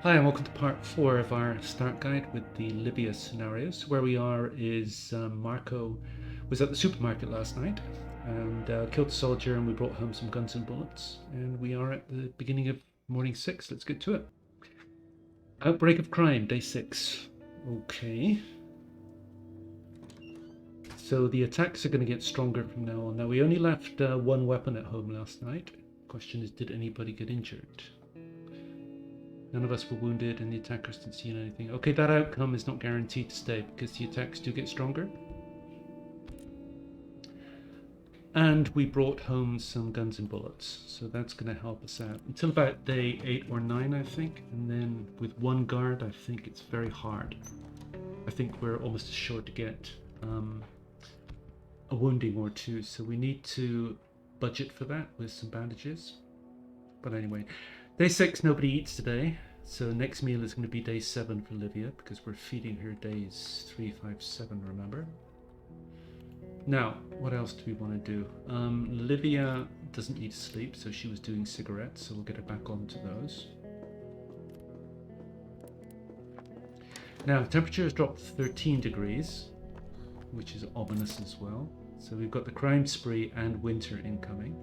Hi and welcome to part 4 of our start guide with the Livia scenarios. Where we are is Marko was at the supermarket last night and killed a soldier, and we brought home some guns and bullets, and we are at the beginning of morning 6. Let's get to it. Outbreak of crime, day 6. Okay. So the attacks are going to get stronger from now on. Now we only left one weapon at home last night. Question is, did anybody get injured? None of us were wounded and the attackers didn't see anything. Okay, that outcome is not guaranteed to stay because the attacks do get stronger. And we brought home some guns and bullets, so that's going to help us out until about day 8 or 9, I think. And then with one guard, I think it's very hard. I think we're almost assured to get a wounding or two, so we need to budget for that with some bandages. But anyway, day 6, nobody eats today. So next meal is going to be day 7 for Livia, because we're feeding her days 3, 5, 7, remember? Now, what else do we want to do? Livia doesn't need to sleep, so she was doing cigarettes, so we'll get her back onto those. Now, temperature has dropped 13 degrees, which is ominous as well. So we've got the crime spree and winter incoming.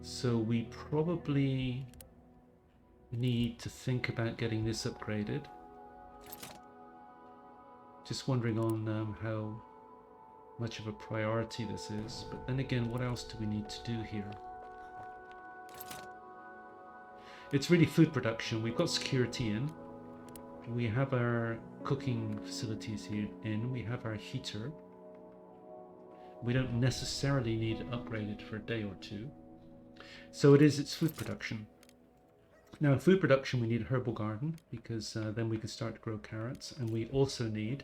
So we probably need to think about getting this upgraded. Just wondering on how much of a priority this is. But then again, what else do we need to do here? It's really food production. We've got security in. We have our cooking facilities here in. We have our heater. We don't necessarily need it upgraded for a day or two. So it's food production. Now in food production we need a herbal garden, because then we can start to grow carrots, and we also need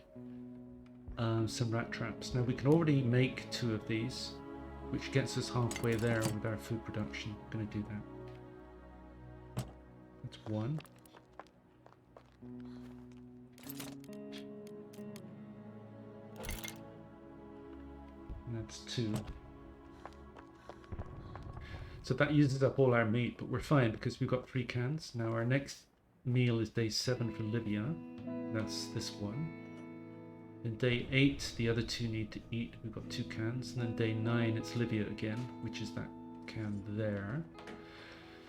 some rat traps. Now we can already make 2 of these, which gets us halfway there with our food production. I'm going to do that. That's 1. And that's 2. So that uses up all our meat, but we're fine because we've got 3 cans. Now our next meal is day 7 for Livia. That's this one. Then day 8, the other 2 need to eat. We've got 2 cans. And then day 9, it's Livia again, which is that can there.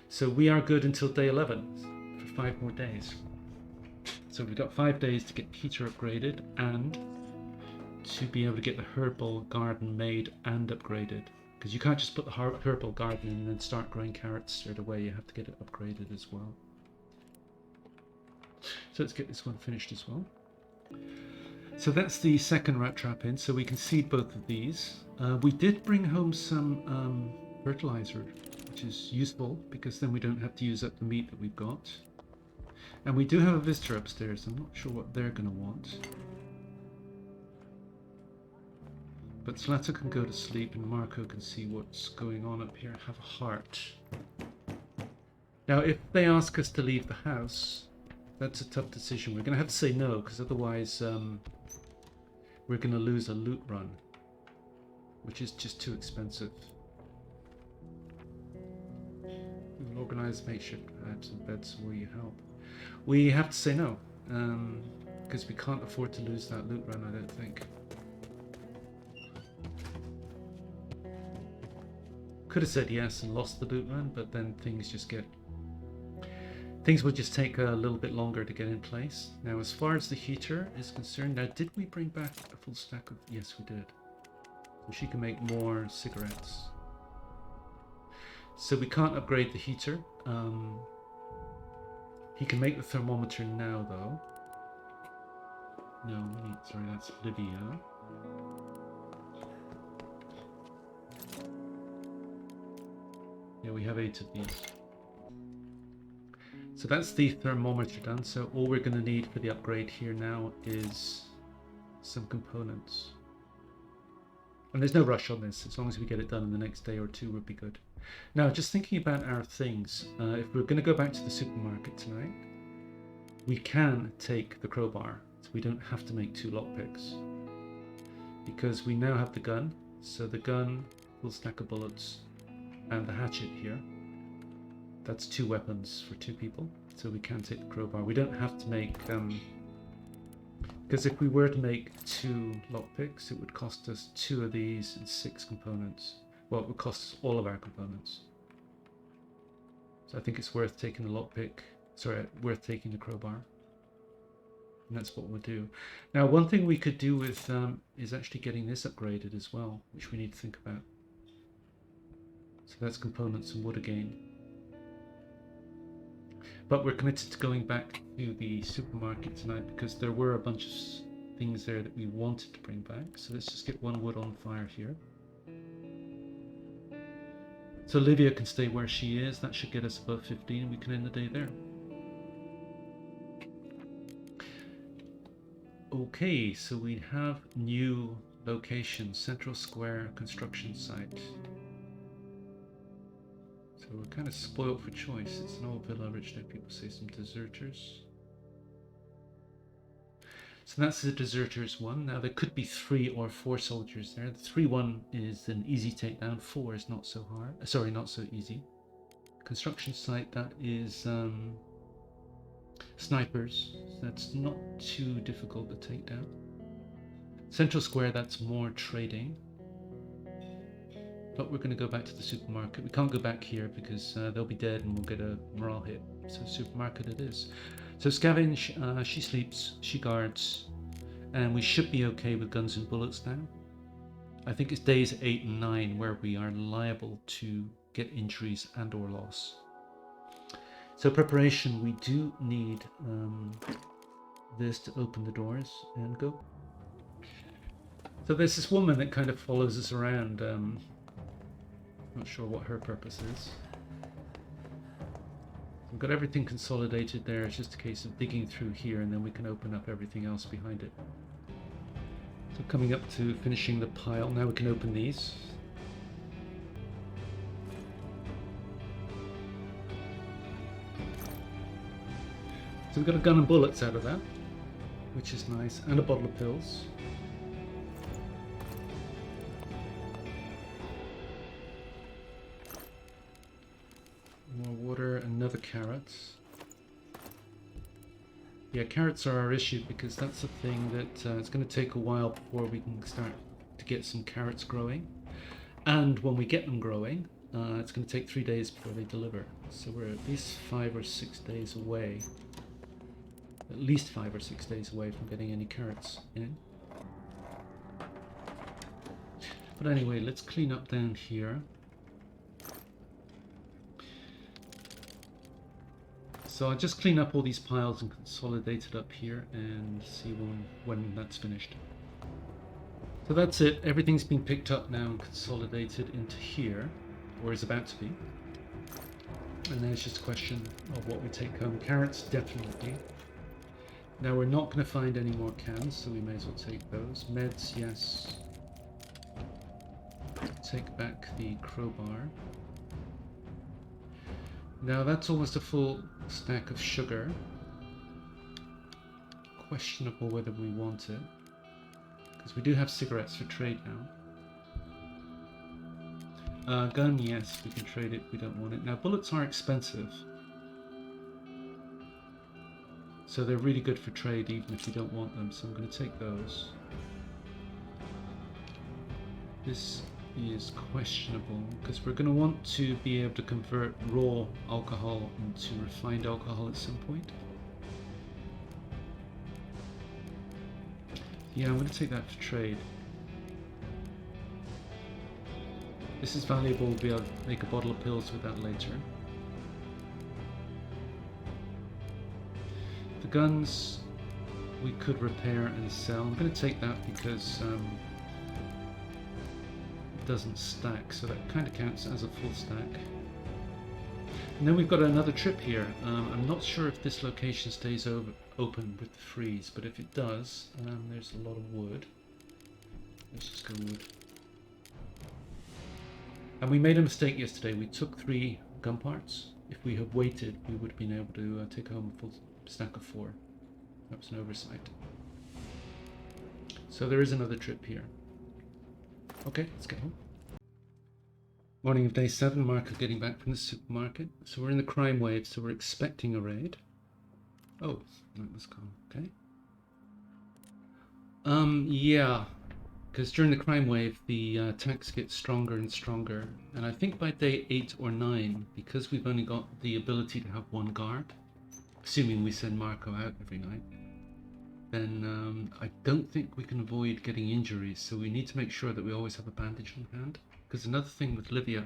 So we are good until day 11 for 5 more days. So we've got 5 days to get the heater upgraded and to be able to get the herbal garden made and upgraded. Because you can't just put the herbal garden in and then start growing carrots straight away. You have to get it upgraded as well. So let's get this one finished as well. So that's the second rat trap in, so we can seed both of these. We did bring home some fertilizer, which is useful because then we don't have to use up the meat that we've got. And we do have a visitor upstairs. I'm not sure what they're going to want. But Zlata can go to sleep and Marko can see what's going on up here. Have a heart. Now, if they ask us to leave the house, that's a tough decision. We're going to have to say no, because otherwise we're going to lose a loot run, which is just too expensive. We will organize makeshift pads and beds where you help. We have to say no, because we can't afford to lose that loot run, I don't think. Could have said yes and lost the loot run, but then things will just take a little bit longer to get in place. Now, as far as the heater is concerned, now did we bring back a full stack of? Yes, we did. So she can make more cigarettes. So we can't upgrade the heater. He can make the thermometer now, though. No, sorry, that's Livia. Yeah, we have 8 of these. So that's the thermometer done. So all we're going to need for the upgrade here now is some components. And there's no rush on this. As long as we get it done in the next day or 2, we'll be good. Now, just thinking about our things. If we're going to go back to the supermarket tonight, we can take the crowbar. So we don't have to make 2 lockpicks. Because we now have the gun. So the gun, full stack of bullets, and the hatchet here. that's 2 weapons for 2 people, so we can take the crowbar. We don't have to make, because if we were to make 2 lockpicks, it would cost us 2 of these and 6 components. Well, it would cost us all of our components. So I think it's worth taking the lockpick, sorry, worth taking the crowbar. And that's what we'll do. Now, one thing we could do with is actually getting this upgraded as well, which we need to think about. So that's components and wood again. But we're committed to going back to the supermarket tonight because there were a bunch of things there that we wanted to bring back. So let's just get 1 wood on fire here. So Livia can stay where she is. That should get us above 15 and we can end the day there. Okay, so we have new location, Central Square construction site. So we're kind of spoiled for choice. It's an old villa, rich dead people say, some deserters. So that's the deserters one. Now there could be 3 or 4 soldiers there. The 3 one is an easy takedown. 4 is not so hard. Sorry, not so easy. Construction site, that is snipers. So that's not too difficult to take down. Central Square, that's more trading. But we're going to go back to the supermarket. We can't go back here because they'll be dead and we'll get a morale hit. So supermarket it is. So Scavenge, she sleeps, she guards, and we should be okay with guns and bullets now. I think it's days 8 and 9 where we are liable to get injuries and or loss. So preparation, we do need this to open the doors and go. So there's this woman that kind of follows us around. Not sure what her purpose is. We've got everything consolidated there. It's just a case of digging through here and then we can open up everything else behind it. So coming up to finishing the pile. Now we can open these. So we've got a gun and bullets out of that, which is nice, and a bottle of pills. More water, another carrot. Yeah, carrots are our issue because that's the thing that it's going to take a while before we can start to get some carrots growing. And when we get them growing, it's going to take 3 days before they deliver. So we're at least 5 or 6 days away. At least 5 or 6 days away from getting any carrots in. But anyway, let's clean up down here. So I'll just clean up all these piles and consolidate it up here and see when that's finished. So that's it. Everything's been picked up now and consolidated into here, or is about to be. And then it's just a question of what we take home. Carrots, definitely. Now we're not going to find any more cans, so we may as well take those. Meds, yes. Take back the crowbar. Now that's almost a full stack of sugar. Questionable whether we want it, because we do have cigarettes for trade now. Gun, yes, we can trade it. We don't want it. Now bullets are expensive. So they're really good for trade even if you don't want them, so I'm going to take those. This is questionable because we're going to want to be able to convert raw alcohol into refined alcohol at some point. Yeah, I'm going to take that for trade. This is valuable, we'll be able to make a bottle of pills with that later. The guns we could repair and sell. I'm going to take that because it doesn't stack, so that kind of counts as a full stack. And then we've got another trip here. I'm not sure if this location stays open with the freeze, but if it does, there's a lot of wood. Let's just go wood. And we made a mistake yesterday. We took 3 gun parts. If we had waited, we would have been able to take home a full stack of 4. That was an oversight. So there is another trip here. Okay, let's get home. Morning of day 7, Marko getting back from the supermarket. So we're in the crime wave, so we're expecting a raid. Oh, that was gone. Okay. Yeah, because during the crime wave, the attacks get stronger and stronger. And I think by day 8 or 9, because we've only got the ability to have one guard, assuming we send Marko out every night, then I don't think we can avoid getting injuries. So we need to make sure that we always have a bandage on hand. Because another thing with Livia,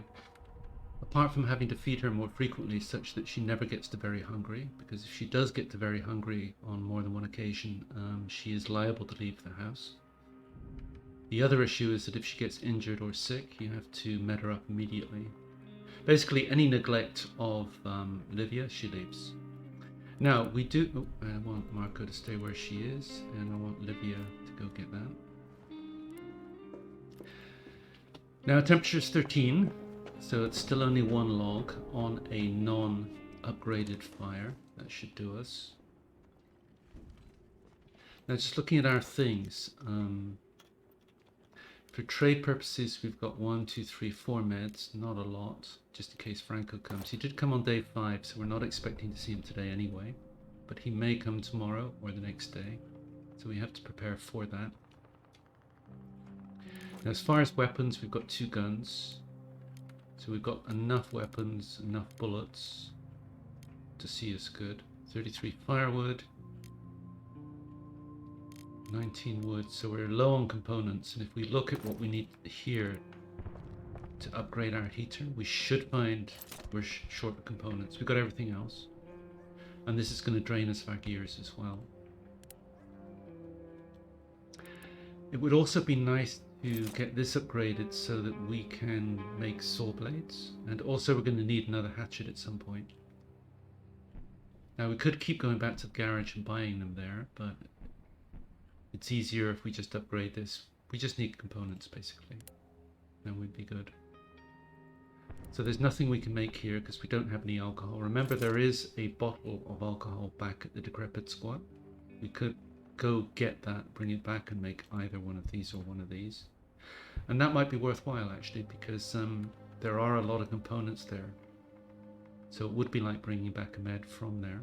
apart from having to feed her more frequently such that she never gets to very hungry, because if she does get to very hungry on more than one occasion, she is liable to leave the house. The other issue is that if she gets injured or sick, you have to med her up immediately. Basically, any neglect of Livia, she leaves. Now, we do... Oh, I want Marko to stay where she is, and I want Livia to go get that. Now, temperature is 13, so it's still only one log on a non-upgraded fire. That should do us. Now, just looking at our things, for trade purposes, we've got 1, 2, 3, 4 meds, not a lot, just in case Franco comes. He did come on day 5, so we're not expecting to see him today anyway, but he may come tomorrow or the next day, so we have to prepare for that. Now, as far as weapons, we've got 2 guns, so we've got enough weapons, enough bullets to see us good. 33 firewood, 19 wood, so we're low on components, and if we look at what we need here to upgrade our heater, we should find we're short of components. We've got everything else, and this is going to drain us of our gears as well. It would also be nice to get this upgraded so that we can make saw blades, and also we're going to need another hatchet at some point. Now we could keep going back to the garage and buying them there, but it's easier if we just upgrade this. We just need components basically, then we'd be good. So there's nothing we can make here because we don't have any alcohol. Remember, there is a bottle of alcohol back at the decrepit squat. We could go get that, bring it back and make either one of these or one of these. And that might be worthwhile actually, because there are a lot of components there. So it would be like bringing back a med from there.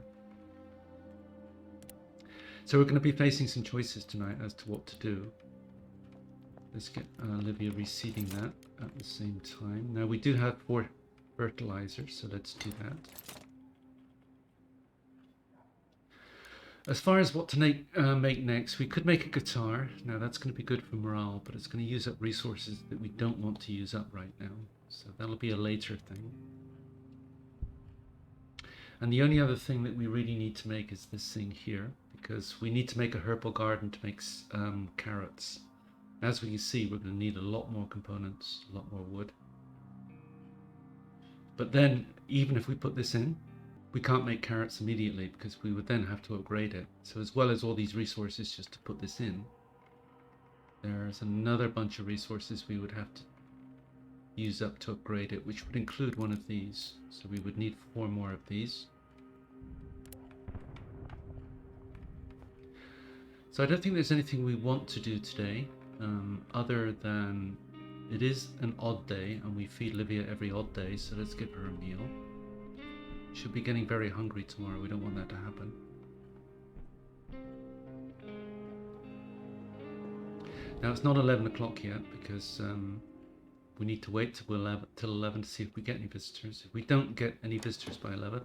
So we're going to be facing some choices tonight as to what to do. Let's get Livia reseeding that at the same time. Now we do have 4 fertilizers, so let's do that. As far as what to make next, we could make a guitar. Now that's going to be good for morale, but it's going to use up resources that we don't want to use up right now. So that'll be a later thing. And the only other thing that we really need to make is this thing here, because we need to make a herbal garden to make carrots. As we can see, we're going to need a lot more components, a lot more wood. But then, even if we put this in, we can't make carrots immediately because we would then have to upgrade it. So as well as all these resources just to put this in, there's another bunch of resources we would have to use up to upgrade it, which would include one of these. So we would need 4 more of these. So I don't think there's anything we want to do today, other than it is an odd day and we feed Livia every odd day, so let's give her a meal. She'll be getting very hungry tomorrow, we don't want that to happen. Now it's not 11 o'clock yet because we need to wait till 11 to see if we get any visitors. If we don't get any visitors by 11,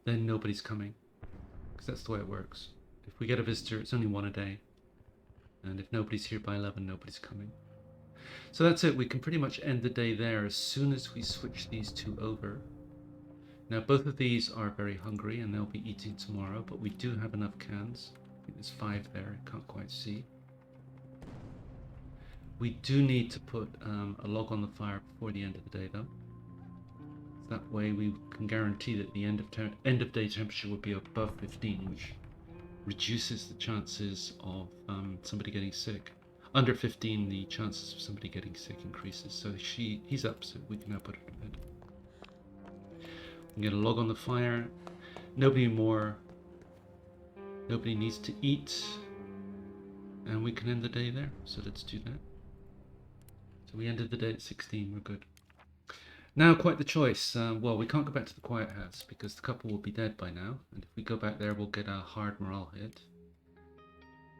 then nobody's coming, because that's the way it works. If we get a visitor, it's only 1 a day, and if nobody's here by 11, nobody's coming. So that's it, we can pretty much end the day there as soon as we switch these 2 over. Now both of these are very hungry and they'll be eating tomorrow, but we do have enough cans. I think there's 5 there, I can't quite see. We do need to put a log on the fire before the end of the day though. So that way we can guarantee that the end of day temperature will be above 15, which reduces the chances of somebody getting sick. Under 15, the chances of somebody getting sick increases. So he's up, so we can now put her to bed. We get a log on the fire. Nobody needs to eat, and we can end the day there. So let's do that. So we ended the day at 16. We're good. Now, quite the choice. Well, we can't go back to the quiet house because the couple will be dead by now. And if we go back there, we'll get a hard morale hit.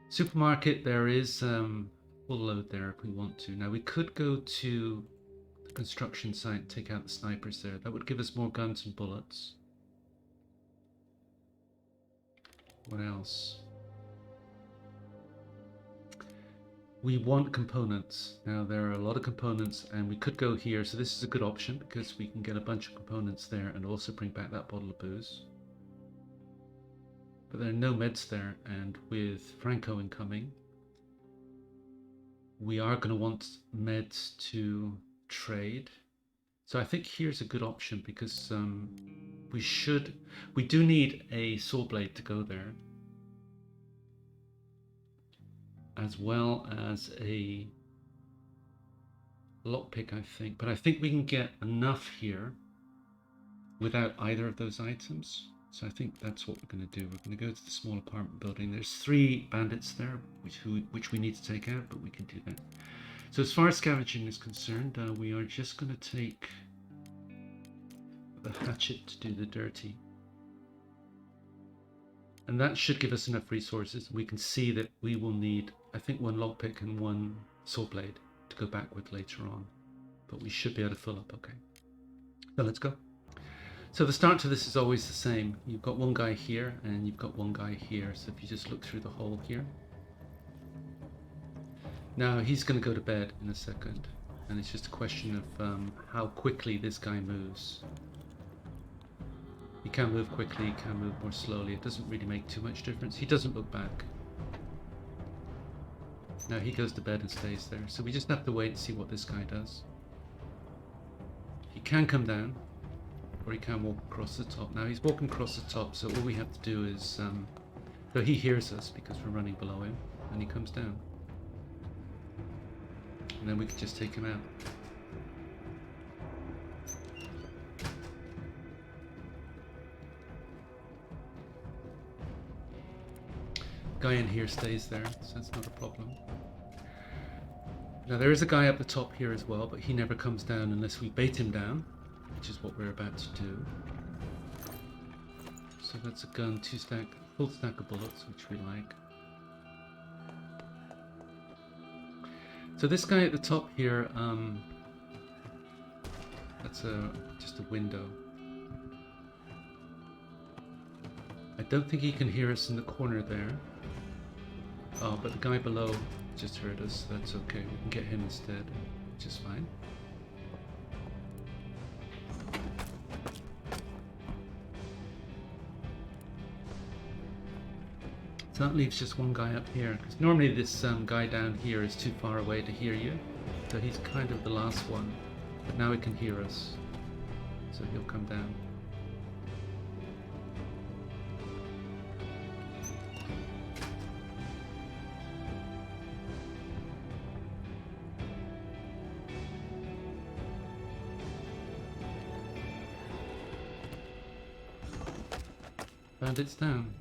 Supermarket, there is full load there if we want to. Now, we could go to the construction site, take out the snipers there. That would give us more guns and bullets. What else? We want components. Now there are a lot of components and we could go here. So this is a good option because we can get a bunch of components there and also bring back that bottle of booze. But there are no meds there, and with Franco incoming, we are going to want meds to trade. So I think here's a good option because we do need a saw blade to go there, as well as a lockpick, I think. But I think we can get enough here without either of those items. So I think that's what we're going to do. We're going to go to the small apartment building. There's 3 bandits there, which we need to take out, but we can do that. So as far as scavenging is concerned, we are just going to take the hatchet to do the dirty. And that should give us enough resources. We can see that we will need, I think, 1 lockpick and 1 saw blade to go back with later on. But we should be able to fill up, okay. So let's go. So the start to this is always the same. You've got 1 guy here and you've got 1 guy here. So if you just look through the hole here. Now he's going to go to bed in a second. And it's just a question of how quickly this guy moves. He can move quickly, he can move more slowly. It doesn't really make too much difference. He doesn't look back. Now he goes to bed and stays there. So we just have to wait and see what this guy does. He can come down. Or he can walk across the top. Now he's walking across the top, so all we have to do is... so he hears us because we're running below him, and he comes down. And then we can just take him out. Guy in here stays there, so that's not a problem. Now there is a guy up the top here as well, but he never comes down unless we bait him down, which is what we're about to do. So that's a gun, full stack of bullets, which we like. So this guy at the top here, that's just a window. I don't think he can hear us in the corner there. Oh, but the guy below just heard us, so that's okay. We can get him instead, which is fine. So that leaves just 1 guy up here, because normally this guy down here is too far away to hear you. So he's kind of the last one, but now he can hear us, so he'll come down. Bandits down.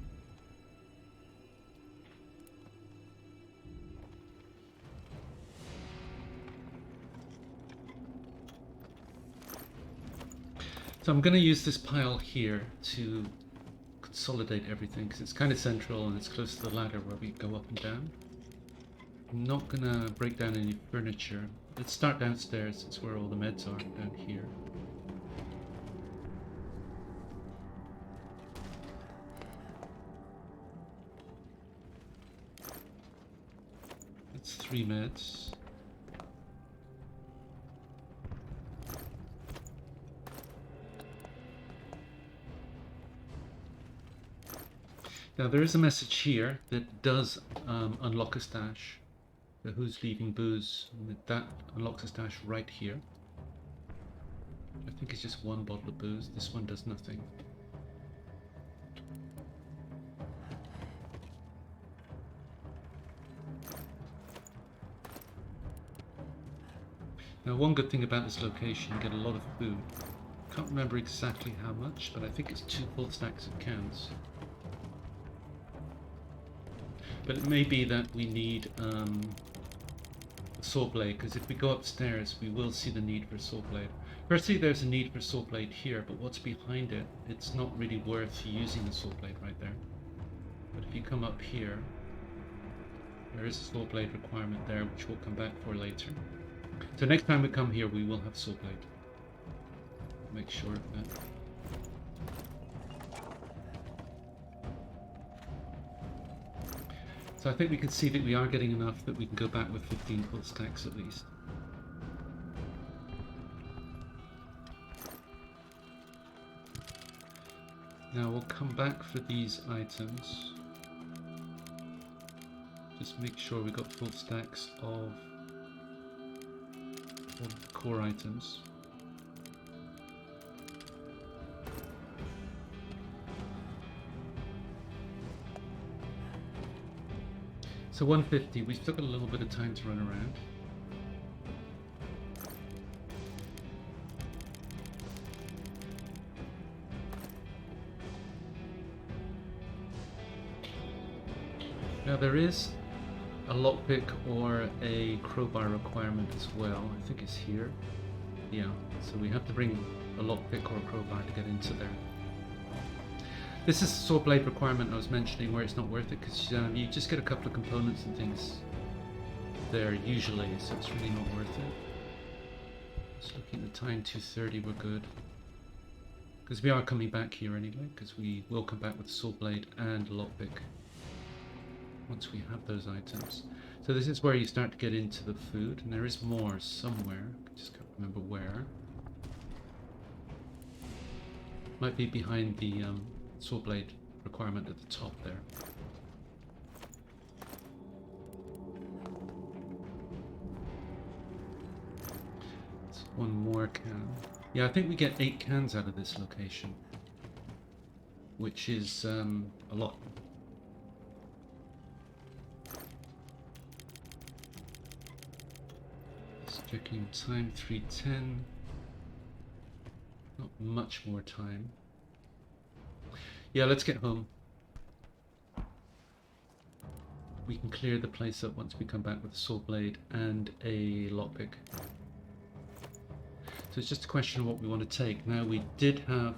So I'm going to use this pile here to consolidate everything because it's kind of central and it's close to the ladder where we go up and down. I'm not going to break down any furniture. Let's start downstairs. It's where all the meds are, down here. That's 3 meds. Now there is a message here that does unlock a stash. So who's leaving booze? That unlocks a stash right here. I think it's just 1 bottle of booze. This one does nothing. Now one good thing about this location, you get a lot of food. Can't remember exactly how much, but I think it's 2 full stacks of cans. But it may be that we need saw blade, because if we go upstairs we will see the need for saw blade. Firstly, there's a need for saw blade here, but what's behind it, it's not really worth using the saw blade right there. But if you come up here, there is a saw blade requirement there, which we'll come back for later. So next time we come here we will have saw blade. Make sure of that. So I think we can see that we are getting enough that we can go back with 15 full stacks at least. Now we'll come back for these items. Just make sure we got full stacks of all the core items. So 150, we've still got a little bit of time to run around. Now there is a lockpick or a crowbar requirement as well. I think it's here. Yeah, so we have to bring a lockpick or a crowbar to get into there. This is the saw blade requirement I was mentioning, where it's not worth it because you just get a couple of components and things there usually, so it's really not worth it. Just looking at the time, 2:30, we're good. Because we are coming back here anyway, because we will come back with the saw blade and a lockpick once we have those items. So this is where you start to get into the food, and there is more somewhere. I just can't remember where. Might be behind the saw blade requirement at the top there. It's one more can. Yeah, I think we get 8 cans out of this location, which is a lot. Just checking time, 3:10. Not much more time. Yeah, let's get home. We can clear the place up once we come back with a saw blade and a lockpick. So it's just a question of what we want to take. Now we did have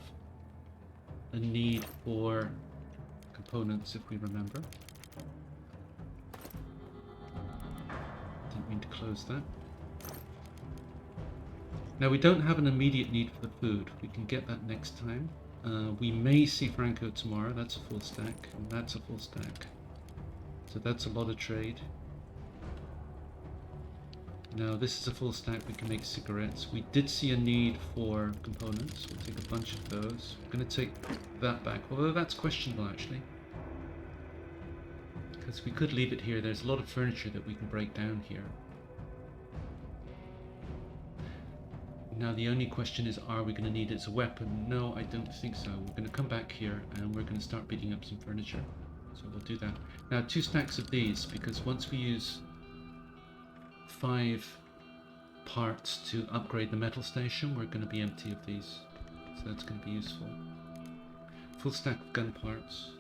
a need for components, if we remember. Didn't mean to close that. Now we don't have an immediate need for the food. We can get that next time. We may see Franco tomorrow. That's a full stack, and that's a full stack. So that's a lot of trade. Now this is a full stack. We can make cigarettes. We did see a need for components. We'll take a bunch of those. We're going to take that back, although that's questionable actually, because we could leave it here. There's a lot of furniture that we can break down here. Now the only question is, are we going to need it as a weapon? No, I don't think so. We're going to come back here and we're going to start beating up some furniture. So we'll do that. Now 2 stacks of these, because once we use 5 parts to upgrade the metal station, we're going to be empty of these. So that's going to be useful. Full stack of gun parts.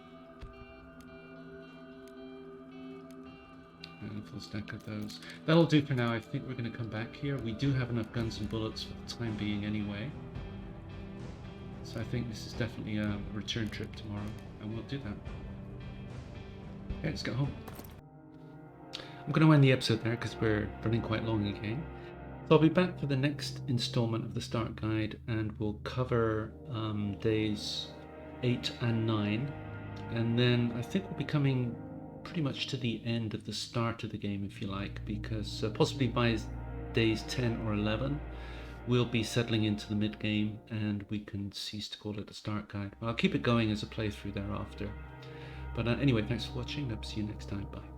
And a full stack of those. That'll do for now. I think we're going to come back here. We do have enough guns and bullets for the time being anyway. So I think this is definitely a return trip tomorrow, and we'll do that. Okay, let's get home. I'm going to end the episode there because we're running quite long again. So I'll be back for the next installment of the Start Guide, and we'll cover days 8 and 9. And then I think we'll be coming pretty much to the end of the start of the game, if you like, because possibly by days 10 or 11 we'll be settling into the mid game and we can cease to call it a start guide. I'll keep it going as a playthrough thereafter. But anyway, thanks for watching. I'll see you next time. Bye.